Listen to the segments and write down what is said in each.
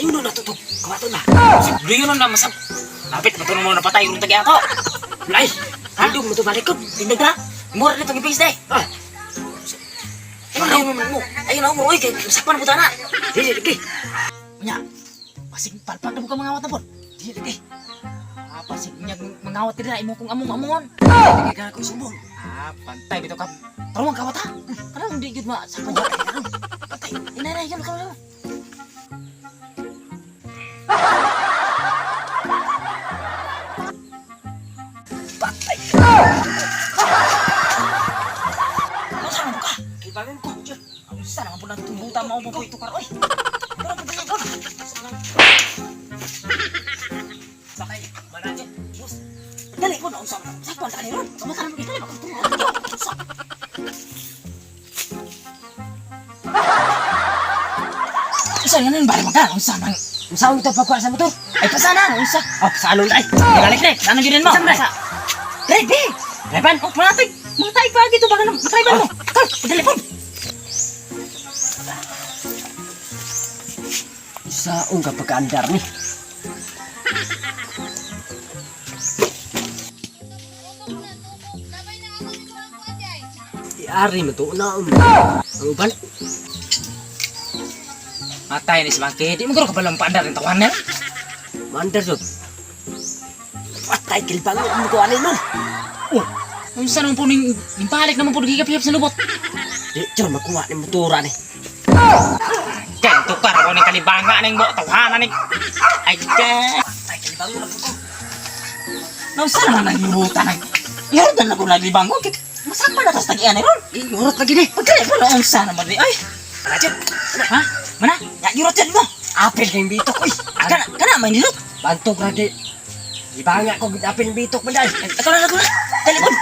Ayun na natutog. Kawato na. Siguro yun na masap. Lapit na ito mo napatay kung tagi ako. Lay. Hindi mo ito balik ko. Tindag na. Mura na itong ipis na eh. Ayun mo. Ayun na mo. Uy, sakpan na puta na. Dili, lagi. Nya. Pasig palpag na buka mangawat na po. Dili, lagi. Pasig niya mangawat din na imo kung among-amongon. Lagi ka ko sumbong. Pantay bito ka. Tarong kawat ha. Karang hindi yun sakpan niya. Karang. Patay. Inanay yun. Karang. Patay. Masa mo ka? Ibagan ko. Saan naman po na tumbutan mo po ito karo. Oy. Pero po na doon. Sakay. Baradyo. Bus. Dali po na usap. Sakpan ka ni Ron. Sumata naman kita. Usap. Usa yan ang bari magka. Usa nang usa ito pagkuha sa motor. Ay pasana. Usa. Oh, sa alon ay. Balik na. Sana yun mo. Ready. Reban. Oh, matay. Matay pa dito baka na. Matay ba mo? Kal, telepon. Isaong kapag andar ni. Iari mo to na ang uban. Matay ni si Bangke. Di mo gano'n kapalang paandar ng tawan niya. Mandar jud. Patay kilbang mo ko alin mo. Oh, kung saan naman po balik naman po nagigapihap sa lubot. Di jud makuha ni motora ni. Kaya tukar ko ni kalibanga ng tawanan ni. Ay, kaya. Patay kilbang mo ko. Nung saan naman naglubutan ay. Ihardan na ko naglibango. Masakpa na tas tagian ni Ron. Iurot lagi ni. Pagkaya po noong saan naman ni. Ay, Rajat. ha? Mana? Ya iurot yan mo. Apil kayong bitok oy. Kana may nilot. Bantog na di. Ibanga ko gid apil bitok man dai. Ito na ko na. Telepon.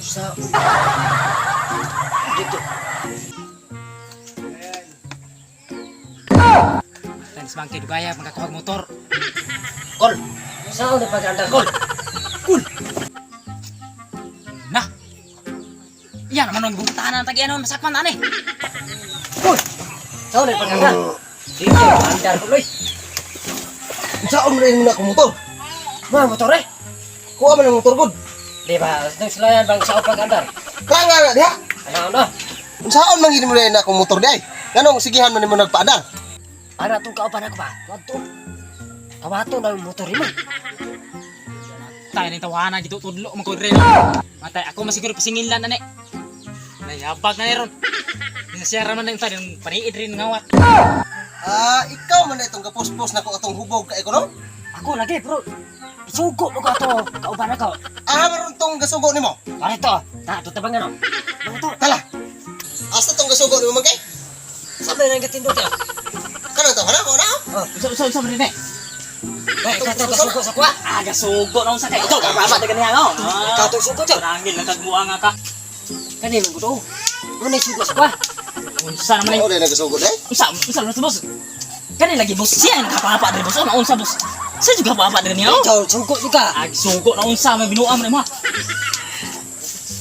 Sa dito. Tens Bangke dugaya magkakuhag motor. Kol. Sa udah pag-andar kol. Kul. Nah. Iya naman ang bungtahan ng tagian nun. Masakpan na ni. Kul. Sa udah pag-andar. Dito andar kol oy. Saan mo rin muna akong motor? Mga motor eh. Kuha mo ng motor ko. Di ba? Nang selayan bang sa pag-andar. Kaya nga diha. Ano na? Saan man gini mo rin akong motor di ay? Ganong sigihan man mo nagpaadang. Ana tong kaupan ako ba? Wadto. Kawato na yung motor mo. Tayo na yung tawanan dito. Tudlo mo ko rin. Matay ako masiguro pasingilan na ni. Nayabag na ni Ron. Nasiyara man na yung tayo. Paniid rin ngawat. Ikaw man na itong kapuspos na ko atong hubog ka ko no? Ako lagi bro. Isugo mo ko ato. Kauban ako. Maron tong gasugo nimo. Ano ito? Ito tabang ano? Ano ito? Tala. Asa tong gasugo nimo man kay? Sabi na gatindot eh. Kanang to, hana ko na? Sa rin eh. Ikaw ito gasugo sa kuha. Gasugo na sa kayo. Ito, kapama na ganyan ako. Ikaw ito sugo ito. Parangil na kagbuha nga ka. Kanina ko ito. Ano na sugo sa kuha? Unsa naman Mao yung... na gasugo di? Unsa na sa boss? Kani lagi boss. Siya yung nakapapa din boss. Ano unsa boss? Siya juga kapapa din niya. Ikaw sugo juga. Sugo na unsa. May binuam na mo.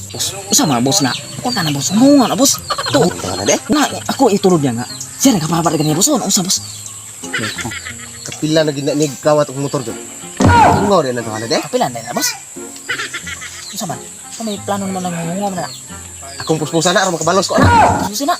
Boss, unsa man boss na? Kuha ka na boss. Ano nga na boss? To. Ano de? Na, ako itulog niya nga. Siya nakapapa din niya boss. Ano unsa boss? Kapila na ginanig kawat ang motor ko. Ingo rin na to hana de? Kapilan din na boss. Unsa man? May plano naman ng ngungum na. Akong puspusan na aron makabalos ko ana. Susi na.